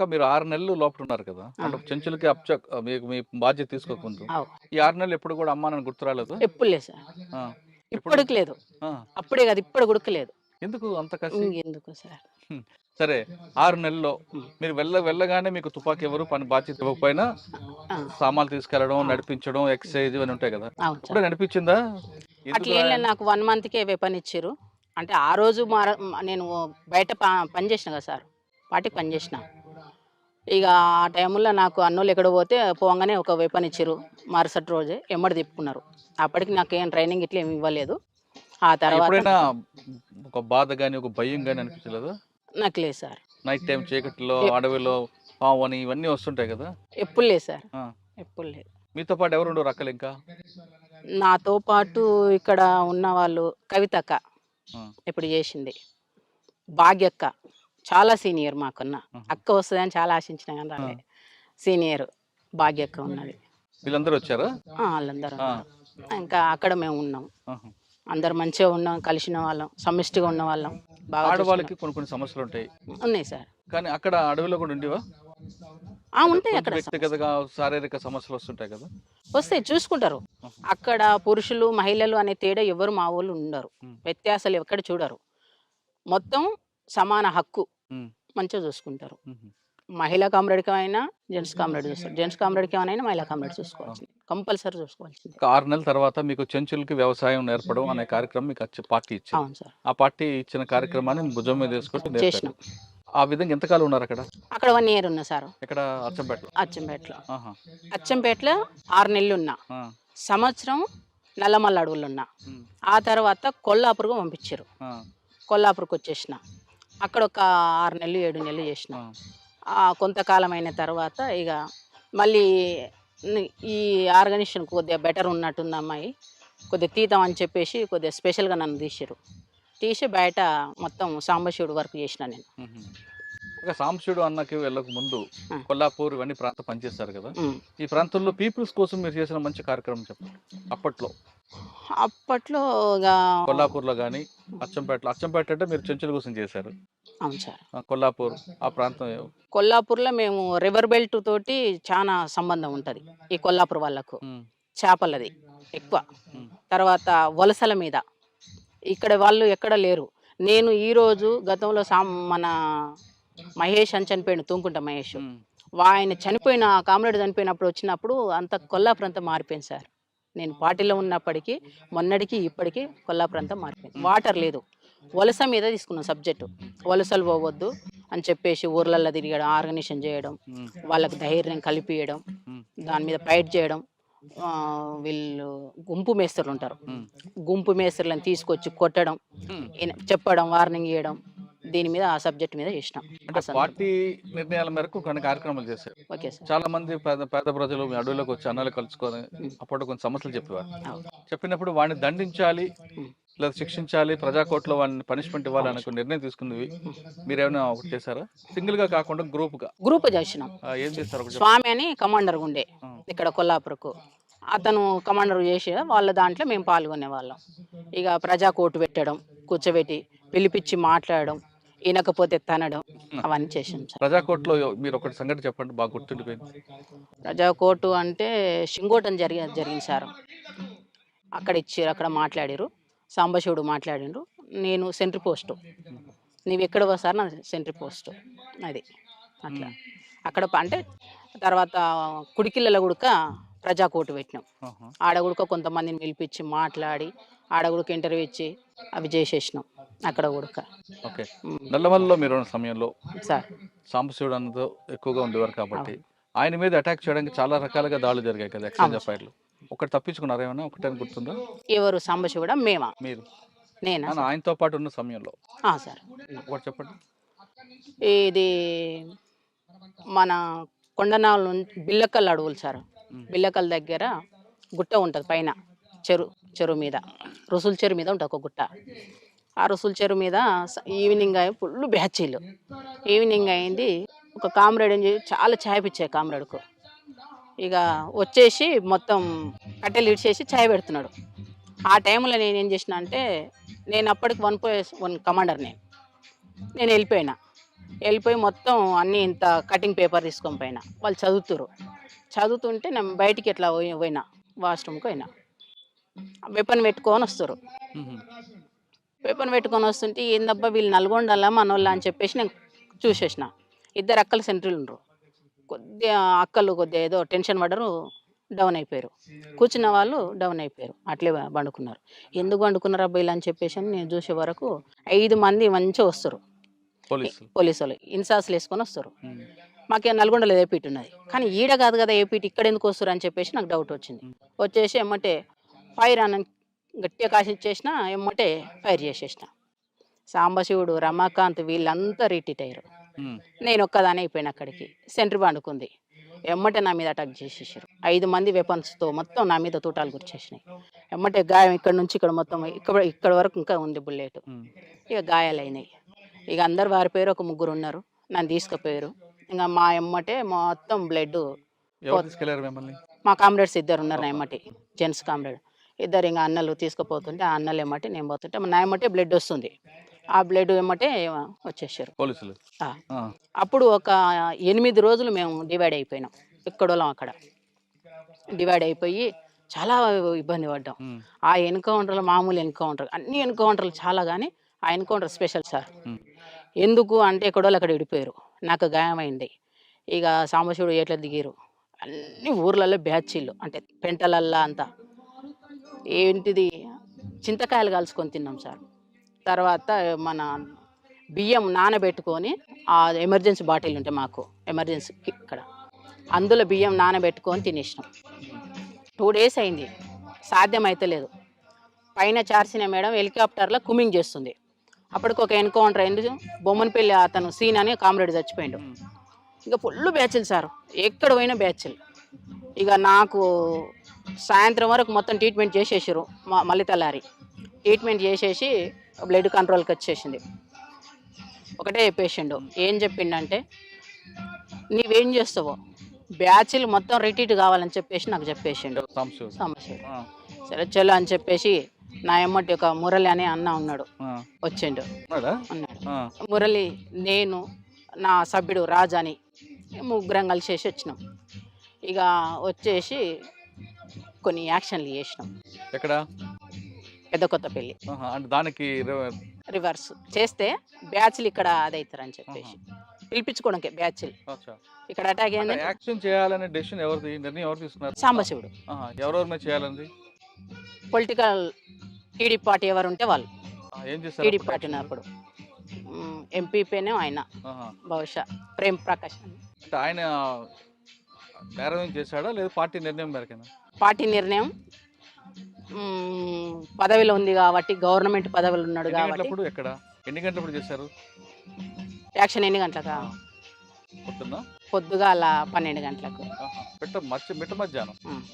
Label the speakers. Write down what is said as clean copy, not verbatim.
Speaker 1: అక్క మీరు 6 నెలలు లోపల ఉన్నారు కదా!
Speaker 2: ఆ!
Speaker 1: అంటే చెంచులకి మీకు మీ బాధ్యత తీసుకోకముందు.
Speaker 2: అవు.
Speaker 1: ఈ 6 నెలలు ఎప్పుడు కూడా అమ్మా నాన్న గుర్తు రాలేదా?
Speaker 2: ఎప్పుడు లేదు సార్.
Speaker 1: ఆ! ఎప్పుడు?
Speaker 2: ఇప్పటికి లేదు.
Speaker 1: ఆ!
Speaker 2: అప్పుడే కాదు ఇప్పటికి కూడా లేదు.
Speaker 1: ఎందుకు అంత కసి?
Speaker 2: ఎందుకు సార్.
Speaker 1: హ్మ్. సరే 6 నెలల్లో
Speaker 2: హ్మ్.
Speaker 1: మీరు వెళ్ళగానే మీకు తుపాకీ ఎవరు పని బాధ్యత ఇవ్వకపోయినా
Speaker 2: ఆ!
Speaker 1: సామాన్లు తీసుకెళ్లడం,
Speaker 2: ఆ!
Speaker 1: నడిపించడం, ఎక్సర్సైజ్ ఇవన్నీ ఉంటాయి కదా!
Speaker 2: అవును
Speaker 1: అప్పుడే
Speaker 2: సార్.
Speaker 1: నడిపించిందా? ఎందుకురా
Speaker 2: అట్లేం లేదు. నాకు 1 మంత్‌కే వెపన్ ఇచ్చిర్రు. అంటే ఆ రోజు నేను బయట పని చేసిన కదా సార్. వాటికి పని చేసిన. ఇక ఆ టైంలో నాకు అన్నోళ్ళు ఎక్కడో పోతే పోంగానే ఒక వెపన్ ఇచ్చిర్రు. మరుసటి రోజే ఎమ్మటి తిప్పుకున్నారు. అప్పటికి నాకేం ట్రైనింగ్ ఇట్లా ఏమి ఇవ్వలేదు. ఆ తర్వాత
Speaker 1: ఎప్పుడైనా ఒక బాధ గాని, ఒక భయం గాని అనిపించలేదా?
Speaker 2: నాకు లేదు సార్.
Speaker 1: నైట్ టైమ్ చీకట్లో,
Speaker 2: ఎ
Speaker 1: అడవిలో పాము అని ఇవన్నీ వస్తుంటాయి కదా!
Speaker 2: ఎప్పుడు లేదు సార్.
Speaker 1: ఆ!
Speaker 2: ఎప్పుడు లేదు.
Speaker 1: మీతో పాటు ఎవరుండరు అక్కలింకా?
Speaker 2: నాతో పాటు ఇక్కడ ఉన్నవాళ్ళు కవితక్క
Speaker 1: ఆ!
Speaker 2: ఇప్పుడు చేసింది. భాగ్యక్క చాలా సీనియర్ మాకన్నా.
Speaker 1: ఆహా!
Speaker 2: అక్క వస్తదని చాలా ఆశించినా గాని
Speaker 1: ఆ!
Speaker 2: రాలే. సీనియర్ భాగ్యక్క ఉన్నది.
Speaker 1: వీళ్ళందరూ వచ్చారా?
Speaker 2: ఆళ్ళందరూ
Speaker 1: ఆ!
Speaker 2: ఉన్నారు. ఇంకా అక్కడ మేము ఉన్నాం.
Speaker 1: ఆహా!
Speaker 2: అందరు మంచిగా ఉన్నాం, కలిసిన వాళ్ళం, సమిష్టిగా ఉన్నవాళ్ళం. బాగా చూసుకున్నాం.
Speaker 1: ఆడవాళ్ళకి కొన్ని సమస్యలుంటాయి.
Speaker 2: ఉన్నాయి సార్.
Speaker 1: కానీ అక్కడ అడవిలో కూడా ఉండేవా? అంటే
Speaker 2: ఉంటాయి
Speaker 1: కొంచెం
Speaker 2: అక్కడ సమస్యలు.
Speaker 1: వ్యక్తిగతగా శారీరక సమస్యలొస్తుంటాయి కదా!
Speaker 2: వస్తాయి చూసుకుంటారు.
Speaker 1: ఆహా!
Speaker 2: అక్కడ పురుషులు, మహిళలు అనే తేడా ఎవ్వరు మా వోళ్ళు ఉండరు.
Speaker 1: హ్మ్.
Speaker 2: వ్యత్యాసాలు ఎక్కడ చూడరు. మొత్తం సమాన హక్కు.
Speaker 1: హ్మ్.
Speaker 2: మంచిగా చూసుకుంటారు.
Speaker 1: హుహు.
Speaker 2: మహిళా కామ్రేడ్‌కేమైనా, జెంట్స్ కామ్రేడ్ చూస్తారు. జెంట్స్ కామ్రేడ్‌కేమైనా మహిళా కామ్రేడ్
Speaker 1: ఆ!
Speaker 2: చూసుకోవాల్సిందే. కంపల్సరీ చూసుకోవాల్సిందే.
Speaker 1: ఒక 6 నెలల తర్వాత మీకు చెంచులకి వ్యవసాయం నేర్పడం అనే కార్యక్రమం మీకు పార్టీ ఇచ్చింది.
Speaker 2: అవును సార్.
Speaker 1: ఆ పార్టీ ఇచ్చిన కార్యక్రమాన్ని భుజం మీద వేసుకొని నేర్పారు.
Speaker 2: చేసినాం.
Speaker 1: ఆ విధంగా ఎంతకాలం ఉన్నారక్కడ?
Speaker 2: అక్కడ 1 ఇయర్ ఉన్నా సారు.
Speaker 1: ఎక్కడ అచ్చంపేటలో?
Speaker 2: అచ్చంపేటలో.
Speaker 1: ఆహా!
Speaker 2: అచ్చంపేటలో 6 నెలలున్నా.
Speaker 1: ఆ!
Speaker 2: సంవత్సరం నల్లమల్ల అడవులున్నా.
Speaker 1: హ్మ్.
Speaker 2: ఆ తర్వాత కొల్లాపూర్‌కు పంపించిర్రు.
Speaker 1: ఆ!
Speaker 2: కొల్లాపూర్‌కొచ్చేసిన. అక్కడ ఒక 6 నెలలు, 7 నెలలు చేసిన.
Speaker 1: ఆ!
Speaker 2: కొంతకాలం అయిన తర్వాత ఇగ మళ్ళీ ని ఈ ఆర్గనైజేషన్ కొద్దిగా బెటర్ ఉన్నట్టుంది అమ్మాయి. కొద్దిగా తీద్దాం అని చెప్పేసి కొద్దిగా స్పెషల్‌గా నన్ను తీసిర్రు. తీసి బయట మొత్తం సాంబశివుడు వర్క్ చేసిన నేను.
Speaker 1: హుహు. ఇక సాంబశివుడు అన్నకి వెళ్ళక ముందు
Speaker 2: ఆ!
Speaker 1: కొల్లాపూర్ ఇవన్నీ ప్రాంతం పనిచేశారు కదా!
Speaker 2: హ్మ్.
Speaker 1: ఈ ప్రాంతంలో పీపుల్స్ కోసం మీరు చేసిన మంచి కార్యక్రమం చెప్పండి. అప్పట్లో
Speaker 2: అప్పట్లో ఇగ
Speaker 1: కొల్లాపూర్‌లో గాని, అచ్చంపేట అంటే మీరు చెంచుల కోసం చేశారు.
Speaker 2: అవును సార్.
Speaker 1: కొల్లాపూర్ ఆ ప్రాంతం
Speaker 2: కొల్లాపూర్‌లో మేము రివర్ బెల్ట్ తోటి చానా సంబంధం ఉంటది. ఈ కొల్లాపూర్ వాళ్ళకు.
Speaker 1: హ్మ్.
Speaker 2: చేపలది ఎక్కువ.
Speaker 1: హ్మ్.
Speaker 2: తర్వాత వలసల మీద. ఇక్కడ వాళ్ళు ఎక్కడ లేరు. నేను ఈరోజు గతంలో మన మహేష్ అని చనిపోయిండు. తూంకుంట మహేష్.
Speaker 1: హ్మ్.
Speaker 2: ఆయన కామ్రేడ్ చనిపోయినప్పుడు వచ్చినప్పుడు అంతా కొల్లాపూర్ అంతా మారిపోయింది సార్. నేను పార్టీలో ఉన్నప్పటికీ, మొన్నటికి ఇప్పటికి కొల్లాపూర్ అంతా మారిపోయింది.
Speaker 1: హ్మ్.
Speaker 2: వాటర్ లేదు. వలస మీద తీసుకున్నాం సబ్జెక్టు. వలసలు పోవద్దు అని చెప్పేసి ఊర్లల్లో తిరగడం, ఆర్గనైజేషన్ చేయడం,
Speaker 1: హ్మ్.
Speaker 2: వాళ్ళకి ధైర్యం కల్పియడం,
Speaker 1: హ్మ్.
Speaker 2: దాని మీద ఫైట్ చేయడం. వీళ్ళు గుంపు మేస్త్రులుంటారు.
Speaker 1: హ్మ్.
Speaker 2: గుంపు మేస్త్రులను తీసుకొచ్చి కొట్టడం,
Speaker 1: హ్మ్.
Speaker 2: చెప్పడం, వార్నింగ్ ఇయ్యడం. దీని మీద ఆ సబ్జెక్ట్ మీద చేసినాం.
Speaker 1: అంటే
Speaker 2: ఆ సందర్భం.
Speaker 1: పార్టీ నిర్ణయాల మేరకు కొన్ని కార్యక్రమాలు చేశారు.
Speaker 2: Okay sir.
Speaker 1: చాలా మంది పేద పేద ప్రజలు మీ అడవిలోకి వచ్చి అన్నలు కలుసుకొని
Speaker 2: హ్మ్.
Speaker 1: అప్పట్లో కొన్ని సమస్యలు చెప్పేవారు.
Speaker 2: అవును.
Speaker 1: చెప్పినప్పుడు వాడిని దండించాలి,
Speaker 2: హ్మ్.
Speaker 1: లేదా శిక్షించాలి, ప్రజా కోర్ట్‌లో వాడిని పనిష్మెంట్ ఇవ్వాలి
Speaker 2: అవును
Speaker 1: అనే
Speaker 2: సార్.
Speaker 1: కొన్ని నిర్ణయం తీసుకున్నవి
Speaker 2: హ్మ్.
Speaker 1: మీరేమైనా ఒకటి చేశారా? సింగిల్‌గా కాకుండా గ్రూప్‌గా.
Speaker 2: గ్రూప్ చేసినాం.
Speaker 1: ఏం చేశారు ఒకటి చెప్పండి?
Speaker 2: స్వామి అని కమాండర్ ఉండే
Speaker 1: ఆ!
Speaker 2: ఇక్కడ కొల్లాపూర్‌కు. అతను కమాండర్ చేసి వాళ్ళ దాంట్లో మేము పాల్గొనేవాళ్ళం. ఇక ప్రజా కోర్టు పెట్టడం, కూర్చోబెట్టి, పిలిపిచ్చి మాట్లాడడం, ఇనకపోతే తనడం అవన్నీ చేసాం సార్.
Speaker 1: ప్రజా కోర్ట్‌లో మీరు ఒకటి సంఘటన చెప్పండి బాగా గుర్తుండిపోయింది.
Speaker 2: ప్రజా కోర్టు అంటే షింగోటం జరిగింది సార్. అక్కడ ఇచ్చిర్రు. అక్కడ మాట్లాడిర్రు. సాంబశివుడు మాట్లాడిండ్రు. నేను సెంట్రీ పోస్టు.
Speaker 1: హ్మ్.
Speaker 2: నీవెక్కడివో సార్ నాది సెంట్రీ పోస్టు. అది. అట్లా.
Speaker 1: హ్మ్.
Speaker 2: అక్కడ అంటే తర్వాత కుడికిళ్ళలో గుడక ప్రజా కోర్టు పెట్టినాం.
Speaker 1: ఆహా!
Speaker 2: ఆడ గుడక కొంతమందిని పిలిపిచ్చి మాట్లాడి, ఆడ గుడక ఇంటర్వ్యూ ఇచ్చి అవి చేసేసినాం. అక్కడ గుడక.
Speaker 1: ఓకే.
Speaker 2: హ్మ్.
Speaker 1: నల్లమలలో మీరున్న సమయంలో
Speaker 2: సార్.
Speaker 1: సాంబశివుడు అన్నతో ఎక్కువగా ఉండేవారు కాబట్టి,
Speaker 2: అవును.
Speaker 1: ఆయన మీద అటాక్ చేయడానికి చాలా రకాలుగా దాడులు జరిగాయి కదా! ఎక్స్‌చేంజ్
Speaker 2: అవును
Speaker 1: ఆఫ్
Speaker 2: సార్.
Speaker 1: ఫైర్‌లు. ఒకటి తప్పించుకున్నారా ఏమన్నా? ఒకటేమైనా గుర్తుందా?
Speaker 2: ఎవరు సాంబశివుడా? మేమా?
Speaker 1: మీరు.
Speaker 2: నేనా సార్?
Speaker 1: ఆయనతో పాటు ఉన్న సమయంలో.
Speaker 2: సార్.
Speaker 1: ఒకటి చెప్పండి.
Speaker 2: ఇది మన కొండనాల బిల్లకల్ అడవులు సార్.
Speaker 1: హ్మ్.
Speaker 2: బిల్లకల్ దగ్గర గుట్ట ఉంటది పైన. చెరువు చెరువు మీద. రుసులు చెరువు మీద ఉంటది ఒక గుట్ట. ఆ రుసులు చెరువు మీద ఈవినింగ్ ఫుల్లు బ్యాచీలు. ఈవినింగ్ అయింది. ఒక కామ్రేడ్ చాలా చాయ్ పిచ్చాయి కామ్రేడ్‌కు. ఇక వచ్చేసి మొత్తం కట్టెలు ఇడిచేసి చాయ్ పెడుతున్నాడు. ఆ టైంలో నేనేం చేసినా అంటే, నేను అప్పటికి 1+1 కమాండర్ నేను. నేను వెళ్ళిపోయినా. వెళ్ళిపోయి మొత్తం అన్నీ ఇంత కటింగ్ పేపర్ తీసుకొని పోయినా. వాళ్ళు చదువుతుర్రు. చదువుతుంటే నేను బయటికి ఇట్లా పోయినా వాష్‌రూమ్‌కి పోయినా. వెపన్ పెట్టుకొని వస్తుర్రు.
Speaker 1: హుహు.
Speaker 2: వెపన్ పెట్టుకొని వస్తుంటే ఏందబ్బా వీళ్ళు నల్గొండలా మనోళ్ళా అని చెప్పేసి నేను చూసేసిన. ఇద్దరు అక్కలు సెంట్రీలుండ్రు. కొద్దిగా అక్కలు కొద్దిగా ఏదో టెన్షన్ పడ్డరు. డౌన్ అయిపోయారు. కూర్చున్న వాళ్ళు డౌన్ అయిపోయారు. అట్లే పండుకున్నారు. ఎందుకు పండుకున్నారబ్బా ఈళ్ళు అని చెప్పేసి నేను చూసే వరకు 5 మంది మంచిగా వస్తుర్రు.
Speaker 1: పోలీసులు.
Speaker 2: పోలీసోళ్ళు ఇన్సాస్లు వేసుకొని వస్తారు.
Speaker 1: హ్మ్.
Speaker 2: మాకేం నల్గొండలో ఏపీటీ ఉన్నది. కానీ ఈడ కాదు కదా ఏపీటీ ఇక్కడెందుకు వస్తుర్రు అని చెప్పేసి నాకు డౌట్ వచ్చింది.
Speaker 1: హ్మ్.
Speaker 2: వచ్చేసి ఎమ్మటే ఫైర్ అని గట్టిగా కాసిచ్చేసిన ఎమ్మటే ఫైర్ చేసేసిన. సాంబశివుడు, రమాకాంత్ వీళ్ళంతా రిట్రీట్ అయ్యారు.
Speaker 1: హ్మ్.
Speaker 2: నేను ఒక్కదాన్నే అయిపోయాను అక్కడికి. సెంట్రీ పండుకుంది. ఎమ్మటే నా మీద అటాక్ చేసేసారు. 5 మంది వెపన్స్‌తో మొత్తం నా మీద తూటాలు గుచ్చేసినాయి. ఎమ్మటే గాయం ఇక్కడ నుంచి ఇక్కడ మొత్తం ఇక్కడ వరకు ఇంకా ఉంది బుల్లెట్.
Speaker 1: హ్మ్.
Speaker 2: ఇక గాయాలైనాయి. ఇక అందరు పారిపోయారు. ఒక ముగ్గురున్నారు. నన్ను తీసుకుపోయారు. ఇంక మా ఎమ్మటే మొత్తం బ్లడ్డు
Speaker 1: ఎవరు తీసుకెళ్లారు మిమ్మల్ని?
Speaker 2: మా కామ్రేడ్స్ ఇద్దరున్నారు నా ఎమ్మటి. Gents comrade. ఇద్దరు ఇంక అన్నలు తీసుకుపోతుంటే, ఆ అన్నలు ఎమ్మటే నేను పోతుంటే నా ఎమ్మటే బ్లడ్ వస్తుంది. ఆ బ్లడ్ ఎమ్మటే వచ్చేసారు.
Speaker 1: పోలీసులు.
Speaker 2: ఆ!
Speaker 1: ఆ!
Speaker 2: అప్పుడు ఒక 8 రోజులు మేము డివైడ్ అయిపోయినాం. ఎక్కడోళ్ళం అక్కడ. డివైడ్ అయిపోయి చాలా ఇబ్బంది పడ్డాం.
Speaker 1: హ్మ్.
Speaker 2: ఆ ఎన్‌కౌంటర్‌లో మామూలు ఎన్‌కౌంటర్ అన్ని ఎన్‌కౌంటర్‌లు చాలా గానీ, ఆ ఎన్‌కౌంటర్ స్పెషల్ సార్.
Speaker 1: హ్మ్.
Speaker 2: ఎందుకు అంటే ఎక్కడోళ్ళు అక్కడ విడిపోయారు. నాకు గాయమైంది. ఇక సాంబశివుడు ఏట్ల దిగిర్రు. అన్ని ఊర్లలో బ్యాచీలు అంటే పెంటలల్లా అంతా. ఏంటిది చింతకాయలు కాల్చుకొని తిన్నాం సార్. తర్వాత మన బియ్యం నానబెట్టుకొని ఆ ఎమర్జెన్సీ బాటిల్ ఉంటాయి మాకు ఎమర్జెన్సీకి ఇక్కడ. అందులో బియ్యం నానబెట్టుకొని తినేసినాం. 2 డేస్ అయింది. సాధ్యమైతలేదు. పైన చార్సిన మేడం హెలికాప్టర్‌లో కుమింగ్ చేస్తుంది. అప్పటికి ఒక ఎన్‌కౌంటర్ అయింది. బొమ్మనపల్లి అతను సీన్ అని కామ్రేడ్ చచ్చిపోయిండు.
Speaker 1: హ్మ్.
Speaker 2: ఇక ఫుల్లు బ్యాచులు సార్. ఎక్కడ పోయినా బ్యాచులు. ఇక నాకు సాయంత్రం వరకు మొత్తం ట్రీట్మెంట్ చేసేసిర్రు. మళ్ళీ తెల్లారి. ట్రీట్మెంట్ చేసేసి బ్లడ్ కంట్రోల్‌కి వచ్చేసింది. ఒకటే చెప్పేసిండు. ఏం చెప్పిండంటే, "నీవేం చేస్తావో బ్యాచులు మొత్తం రిట్రీట్ కావాలని చెప్పేసి నాకు చెప్పేసిండు."
Speaker 1: ఎవరు? సాంబశివుడు.
Speaker 2: సాంబశివుడు.
Speaker 1: ఆ!
Speaker 2: సరే చలో అని చెప్పేసి నా ఎమ్మటి ఒక మురళి అనే అన్న ఉన్నాడు.
Speaker 1: ఆ!
Speaker 2: వచ్చిండు.
Speaker 1: ఉన్నాడా?
Speaker 2: ఉన్నాడు.
Speaker 1: ఆ!
Speaker 2: మురళి, నేను, నా సభ్యుడు రాజని ముగ్గురం కలిసేసి వచ్చినాం. ఇక వచ్చేసి కొన్ని యాక్షన్‌లు చేసినాం.
Speaker 1: ఎక్కడ?
Speaker 2: పెద్ద కొత్తపల్లి.
Speaker 1: ఆహా! అంటే దానికి
Speaker 2: రివర్స్ చేస్తే బ్యాచ్‌లు ఇక్కడ అదైతారని
Speaker 1: ఆహా!
Speaker 2: చెప్పేసి. పిలిపించుకోవడానికే బ్యాచ్‌లు.
Speaker 1: అచ్చా!
Speaker 2: ఇక్కడ అటాక్
Speaker 1: అంటే
Speaker 2: అయిందంటే
Speaker 1: యాక్షన్ చేయాలనే డెసిషన్ ఎవరిది? నిర్ణయం ఎవరు తీసుకున్నారు?
Speaker 2: సాంబశివుడు.
Speaker 1: ఆహా! ఎవరెవరి మీద చేయాలన్నది?
Speaker 2: పొలిటికల్ టీడీపీ పార్టీ ఎవరుంటే వాళ్ళు.
Speaker 1: ఏం చేశారు
Speaker 2: టీడీపీ
Speaker 1: అప్పుడు
Speaker 2: పార్టీని
Speaker 1: యాక్షన్‌లు?
Speaker 2: అప్పుడు. ఎంపీపీనేమో ఆయన
Speaker 1: ఆహా!
Speaker 2: బహుశా ప్రేమ్ ప్రకాష్ అని.
Speaker 1: అంటే ఆయన నేరం చేశాడా? లేదా పార్టీ నిర్ణయం మేరకేనా?
Speaker 2: పార్టీ నిర్ణయం పదవిలో ఉంది కాబట్టి గవర్నమెంట్ పదవిలో ఉన్నాడు
Speaker 1: ఎన్ని
Speaker 2: కాబట్టి
Speaker 1: గంటలప్పుడు? ఎక్కడ? ఎన్ని గంటలప్పుడు చేశారు?
Speaker 2: యాక్షన్ ఎన్ని గంటలకా?
Speaker 1: ఆ! పొద్దున్న?
Speaker 2: పొద్దుగాల 12 గంటలకు.
Speaker 1: ఆహా! మిట్ట మధ్యాహ్నం.
Speaker 2: హ్మ్.